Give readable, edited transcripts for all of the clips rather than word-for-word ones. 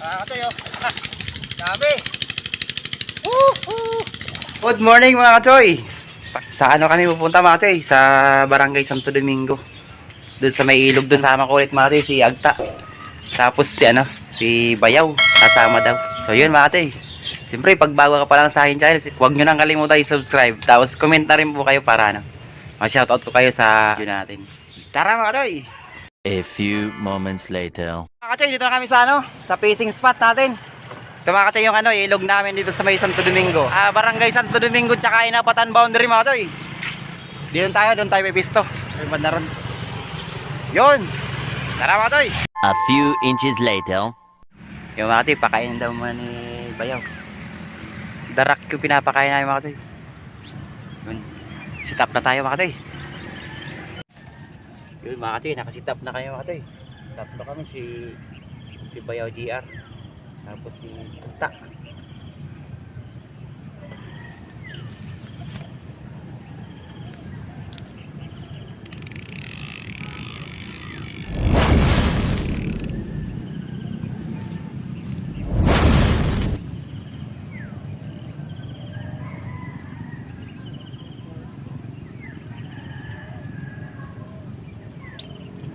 Katayo. Dami. Good morning mga kachoy. Sa ano kami pupunta mga kachoy? Sa Barangay Santo Domingo. Doon sa may ilog doon sama ko ulit mga kachoy, si Agta. Tapos si Bayaw. Kasama daw. So yun mga kachoy. Siyempre pag bago ka pa lang sa akin channel, huwag nyo nang kalimutan i-subscribe. Tapos comment na rin po kayo para ma-shoutout ko kayo sa video natin. Tara mga kachoy. A few moments later. Mga kachoy, dito na kami sa sa fishing spot natin. Ito mga kachoy yung ilog namin dito sa may Santo Domingo. Barangay Santo Domingo tsaka Inapatan boundary mga kachoy. Doon tayo pipisto. May na ron. Yun. Tara mga kachoy. A few inches later. Yung mga kachoy, pakainin daw muna ni Bayaw. Darak yung pinapakain namin mga kachoy. Yun. Sit up na tayo mga kachoy. Yun mga kachoy, nakasitap na kayo mga kachoy. Tatlo kami, si Bayaw GR. Tapos si Agta.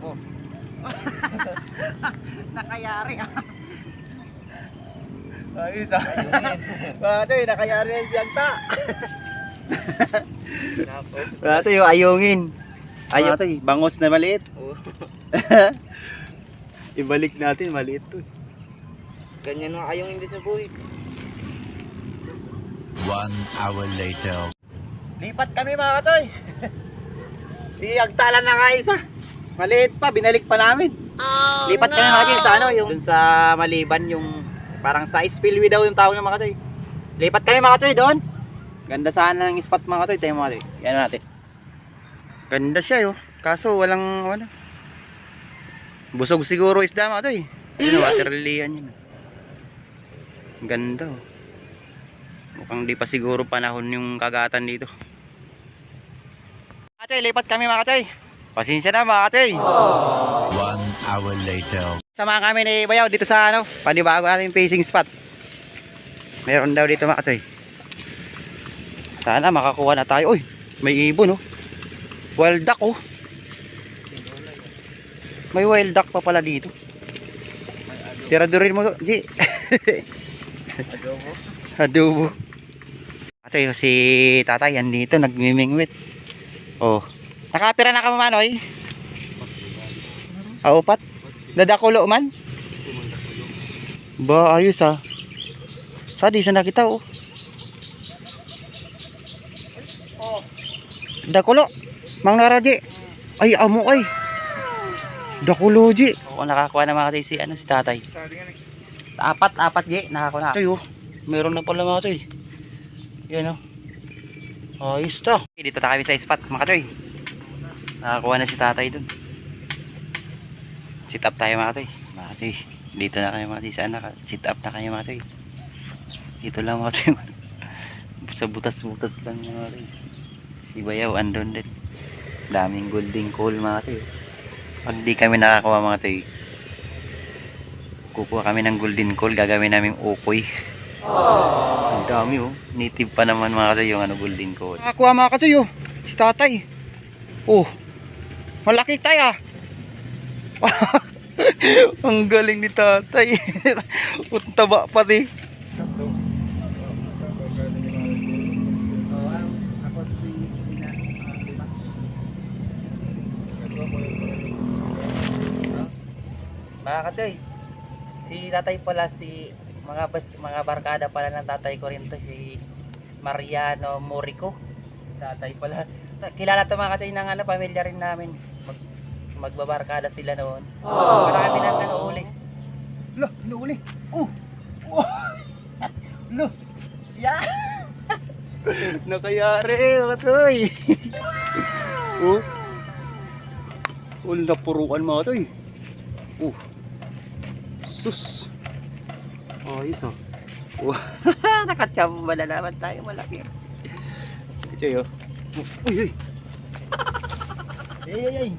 Oh. Nakayari ayos Bate, nakayari yan si Agta. Bate, yung ayungin. Bate, bangos na maliit. Ibalik natin, maliit to. Ganyan mga ayungin din sa buhay. 1 hour later. Lipat kami mga katoy. Si Agta lang na kaisa. Maliit pa, binalik pa namin. Lipat kami mga katoy sa yung dun sa Maliban, yung parang sa spillway daw yung tawag ng mga katoy. Lipat kami mga katoy doon. Ganda sana ng spot mga katoy. Tayo mga katoy. Yan natin. Ganda siya kaso walang busog siguro isda mga katoy. Yun water lily yan. Ganda mukhang di pa siguro panahon yung kagatan dito. Mga katoy, lipat kami mga katoy. Pasensya na mga katoy. 1 hour later. Sama kami ni Bayaw dito sa panibago natin fishing spot. Meron daw dito mga katoy. Sana makakuha na tayo. Uy, may ibon wild duck May wild duck pa pala dito. Tiradurin mo G. Adobo. Katoy, si tatay yan dito nagmimingwit. Nakapira na ka mamanoy? Aupat? Dadakulo man? Ba, ayos Sadi sa nakita Dakulo. Mang naraji. Ay, amo ay. Dakulo ji. Nakakuha na mga si tatay. Apat ji. Nakakuha na. Ito meron na pala mga toy. Yan ayos to. Dito na kami sa spot mga toy. Nakakuha na si tatay dun. Sit up tayo mga toy. Mga toy. Dito na kayo mga toy. Sit up na kayo mga toy. Dito lang mga toy. Sa butas-butas lang mga toy. Si Bayaw andun din. Daming golden coal mga toy. Pag di kami nakakuha mga toy, kukuha kami ng golden coal. Gagawin namin ukoy. Ang dami native pa naman mga toy yung golden coal. Nakakuha mga toy si tatay. Malaki tayo Ang galing ni tatay. Taba pati. Mga katoy, si tatay pala mga barkada pala ng tatay ko rin to, si Mariano Morico. Si tatay pala. Kilala to mga katoy ng pamilya rin namin. Magbabarkada sila noon. Marami nang uli. Uli. Yeah. Nakayari, katoy. Napuruan mga katoy. Sus. Ayos nakachamba na naman tayo, malaki. Ito Uy. Ay.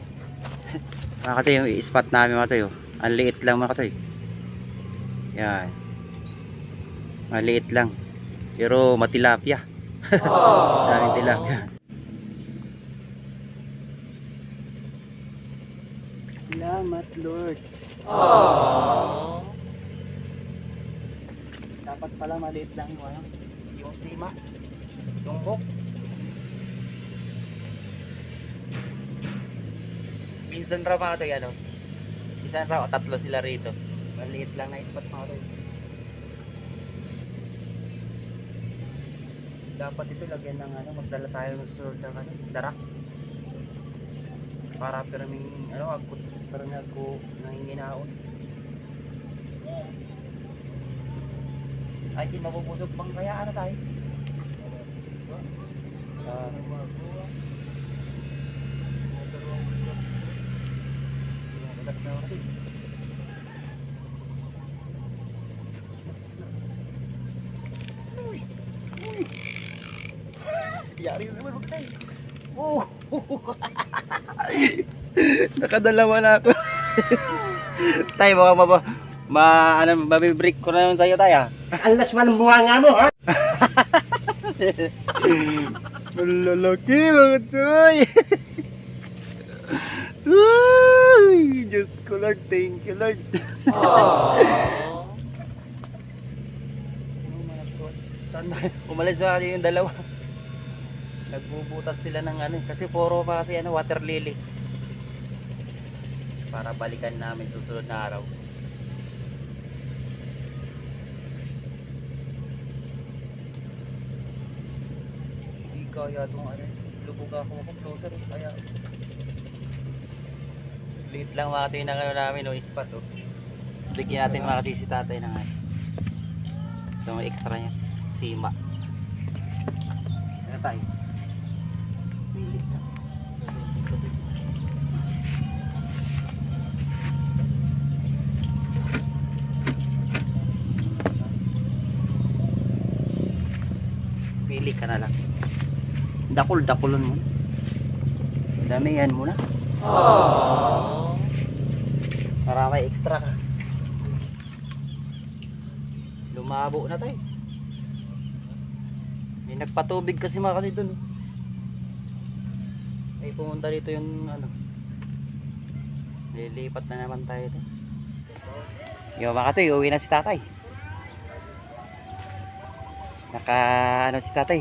Mga katoy, yung i-spot namin mga katoy. Ang liit lang mga katoy. Yan. Maliit lang. Pero matilapia. Daming tilapia. Salamat Lord. Dapat pala maliit lang yung ano, yung sima, yung hook. Minsan raw mga toy, ano, minsan raw tatlo sila rito. Maliit lang na spot mga toy. Dapat ito lagyan ng ano, magdala tayo ng susunod ng ano, darak. Para piraming ano, agkot, parang ako nanginginaon. Ay, di mabubusog pang kaya ano tayo? Yari naman huwag tayo. Oh! Nakadalawa na ako. Tayo baka mabibreak ko na yun sa'yo tayo. Alas man bunga nga mo, ha? Malalaki mga toy. Uy, Diyos ko Lord, thank you Lord. Umalis na kasi yung dalawa. Nagbubutas sila ng ano, kasi puro pa kasi ano, water lily. Para balikan namin susunod na araw. Hindi kaya itong ano, lubog ako floater. Kaya liit lang mga tayo ng ano namin, no, spot oh. Bigyan natin mga kasi si tatay ng ano. Itong extra niya, sima. Ano tayo? Pilit na. Pili ka na lang. Dakulon mo. Damihan mo na. Para may extra ka. Lumabo na tayo. May nagpatubig kasi mga kasi dun. Ay pumunta dito yung ano. Lilipat na naman tayo dun. Yung mga kasi uwi na si tatay. Naka ano si tatay.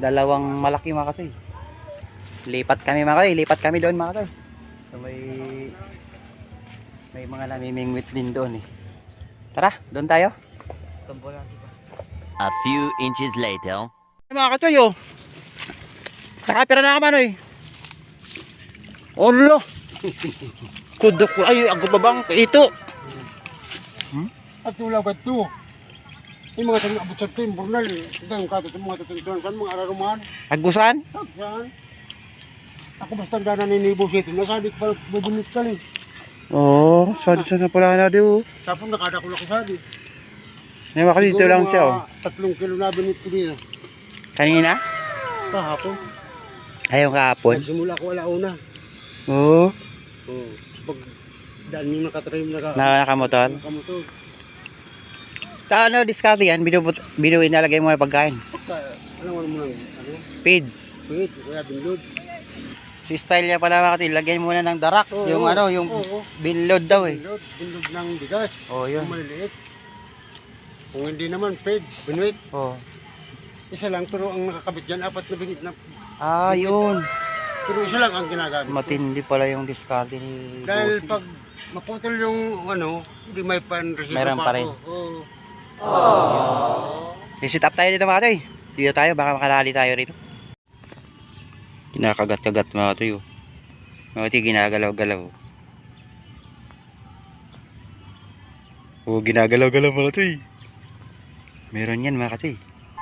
Dalawang malaki mga kasi. Lipat kami mga kasi. Lipat kami doon mga kasi. So may mga namimingwit din doon eh. Tara, doon tayo. A few inches later. Mga katoy oh. Nakapira na ka man eh. Olo. Kudok ko. Ay, ang babang ito. At tulaw ka ito. Yung mga tanong abot sa ito, yung burnal. Ito yung kato, yung mga tatuntuan. Kan mga ararumahan. Agusan? Saan? Ako basta dana ninibo siya ito. Nasadik pa bubunit ka rin. Oo, sadi na pala na diyo. Tapos nakadakul ako sadi. May maka dito lang siya oh. 3 kilo na binit ko din. Kanina? Kahapon. Ayaw kahapon. Nagsimula ko alauna. Oo. Oo. Pag daan yung nakatrim Nakamotor. nakamotor. Ano discard yan? Binuin nalagay mo na pagkain. Ano mo lang? Ano? Feeds. Wait, kaya binlod. Si style niya pala mga katil. Lagyan muna ng darak. Oo, yung ano, yung oo. binload daw eh. Binlod ng bigas. Oo, Yung yun. maliliit. Kung hindi naman, paid, binuit. Oo. Isa lang, pero ang nakakabit dyan, 4 na binit na. Ah, yun. Pero isa lang ang ginagamit. ko. Matindi pala yung discard ni Dahil Bossing. pag maputol yung ano, hindi may pan-receive Meron pa rin. Oo. Sit up tayo dito mga toy. Dito tayo, baka makalali tayo rito. Kinakagat-kagat mga toy. Mga toy, ginagalaw-galaw. Oo, ginagalaw-galaw mga toy. Meron yan mga toy.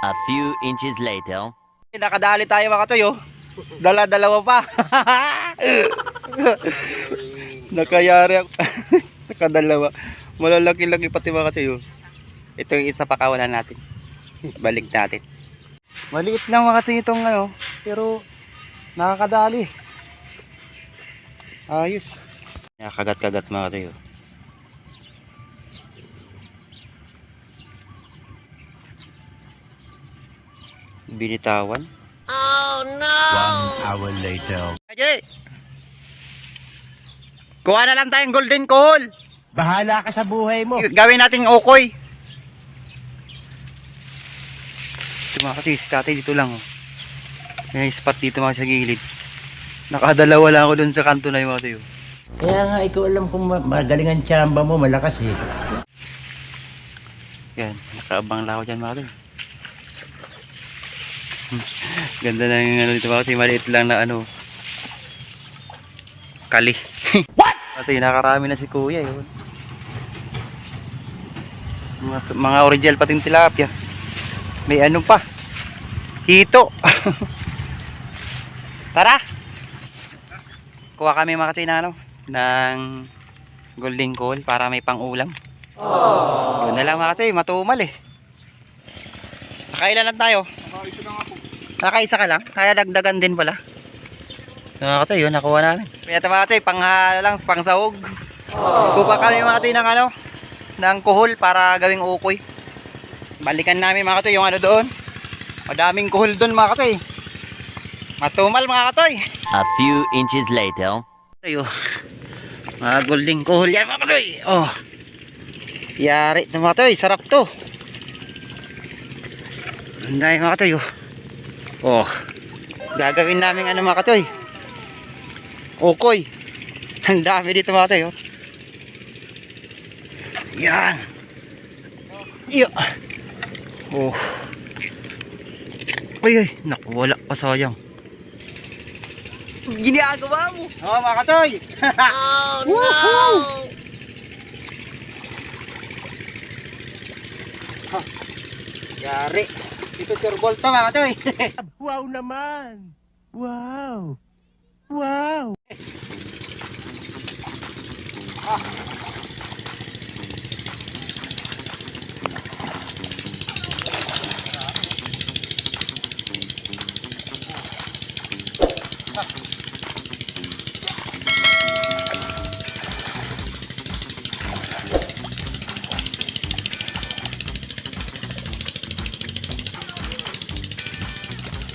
A few inches later. Nakadali tayo mga toy oh. Dala-dalawa pa. Nakayari ako. Nakadalawa. Malalaki-laki pati mga toy oh. Ito yung isa pa kawalan natin. Balik natin. Maliit lang mga toy itong ano, pero nakakadali. Ayos. Nakakagat-kagat mga toy. Binitawan. One hour later. Aje! Kuha na lang tayong golden coal. Bahala ka sa buhay mo. Gawin natin okoy. Ito mga kasi, tatay dito lang. Oh. May spot dito mga sa gilid. Nakadalawa lang ako dun sa kanto na yung mga tayo. Kaya nga, ikaw alam kung magaling ang tsamba mo, malakas eh. Yan, nakaabang lang ako dyan mga tayo. Ganda na yung ano dito mga tayo. Maliit lang na ano. Kali. What? Kasi nakarami na si kuya yun. Mga original pating tilapia. May ano pa. Hito. Tara. Kuha kami mga kasi na ano, ng golden coal para may pang-ulam. Yun na lang mga kasi, matumal eh. Nakailan lang tayo? Nakaisa ka lang? Kaya dagdagan din pala. Mga kasi, yun nakuha namin. Kaya mga kasi, lang, pang sahog. Kuha kami mga kasi ng ano, ng kuhol para gawing ukoy. Balikan namin mga kasi yung ano doon. Madaming kuhol doon mga kasi. Matumal mga katoy. A few inches later. Ayo. Mga golden kuhol yan mga katoy. Oh. Yari ito mga katoy. Sarap to. Anday mga katoy. Oh. Gagawin namin ano mga katoy. Ukoy. Ang dami dito mga katoy. Yan. Iyo. Oh. Ay, naku, wala pa sayang. Ginagawa mo. Oo, mga katoy. Oh, no. Yari. Ito turbol to, mga katoy. Wow naman! Wow! Wow!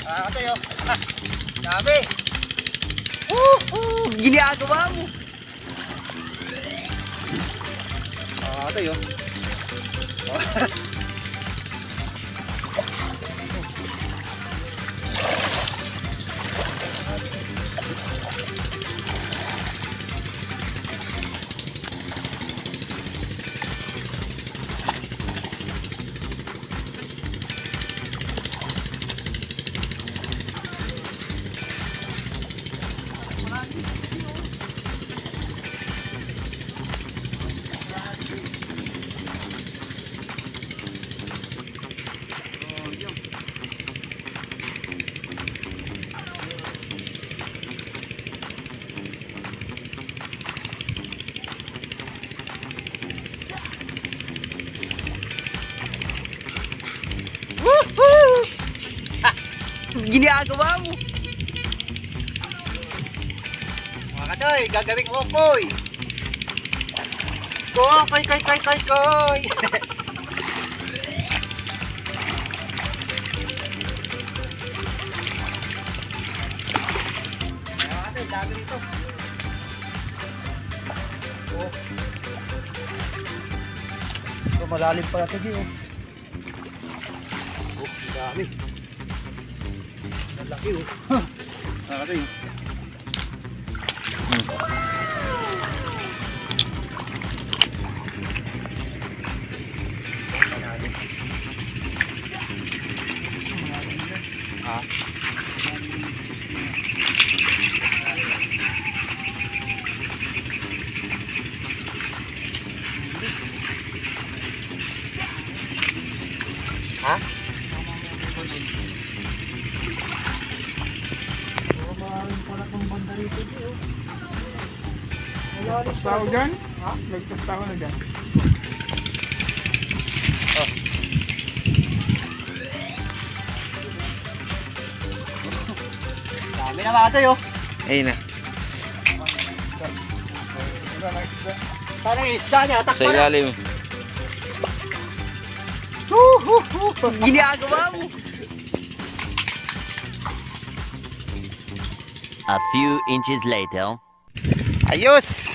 Katoy, oh. Dami. Ginagawa mo. Katoy, oh. Ginagawa mo. Mga katoy, gagawing ukoy. Koy. Mga katoy, dami nito. Oh. Ito malalim pala ito di oh. Oh, dami. Laki oh. Nakakatay oh. Ah. Ha? Lagpas tao dyan? Ha? Lagpas tao na dyan. Dami na mga tayo. Ayun na. Parang isda niya, Sa takpa na. ilalim. Ginagawa mo. A few inches later. Ayos!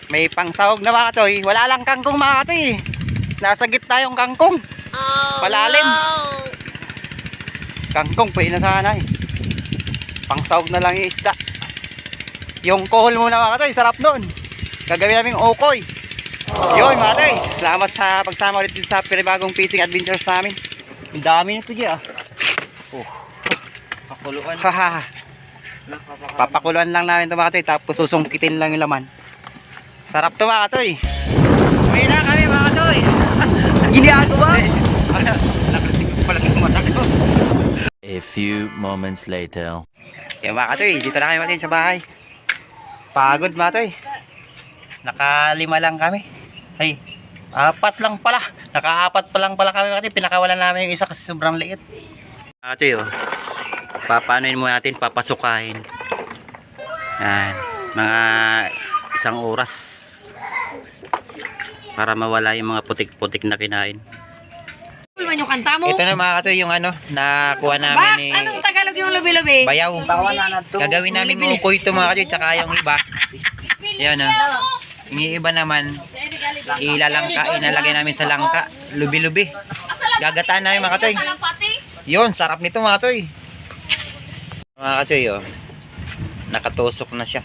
May pangsahog na mga katoy. Wala lang kangkong mga katoy. Nasa gitna yung kangkong. Malalim. Kangkong pwede na sana eh. Pangsahog na lang yung isda. Yung kohol muna mga katoy. Sarap doon. Gagawin namin okoy. Yun mga katoy. Salamat sa pagsama ulit sa pinibagong fishing adventures namin. Ang dami nito dyan ah. Pakuluan. Haha. Papakuluan lang namin ito mga katoy. Tapos susungkitin lang yung laman. Sarap ito mga katoy. Uwi na kami mga katoy. Ginagawa. A few moments later. Yung mga katoy, dito na kami sa bahay. Pagod mga katoy. Nakalima lang kami. Ay, apat lang pala. Nakaapat pa lang pala kami mga katoy. Pinakawalan namin yung isa kasi sobrang liit. Mga katoy oh. Papaanoin mo natin, papasukahin. Yan. Mga isang oras. Para mawala yung mga putik-putik na kinain. Man yung kanta mo. Ito na mga katoy yung ano, nakuha namin Bax, ni ano sa Tagalog yung lubi-lubi? Bayaw. Gagawin namin ukoy ito mga katoy, tsaka yung iba. Yan ah. Yung iba naman, ilalagay namin sa langka. Lubi-lubi. Gagataan namin mga katoy. Yun, sarap nito mga katoy. Mga katoy oh. Nakatusok na siya.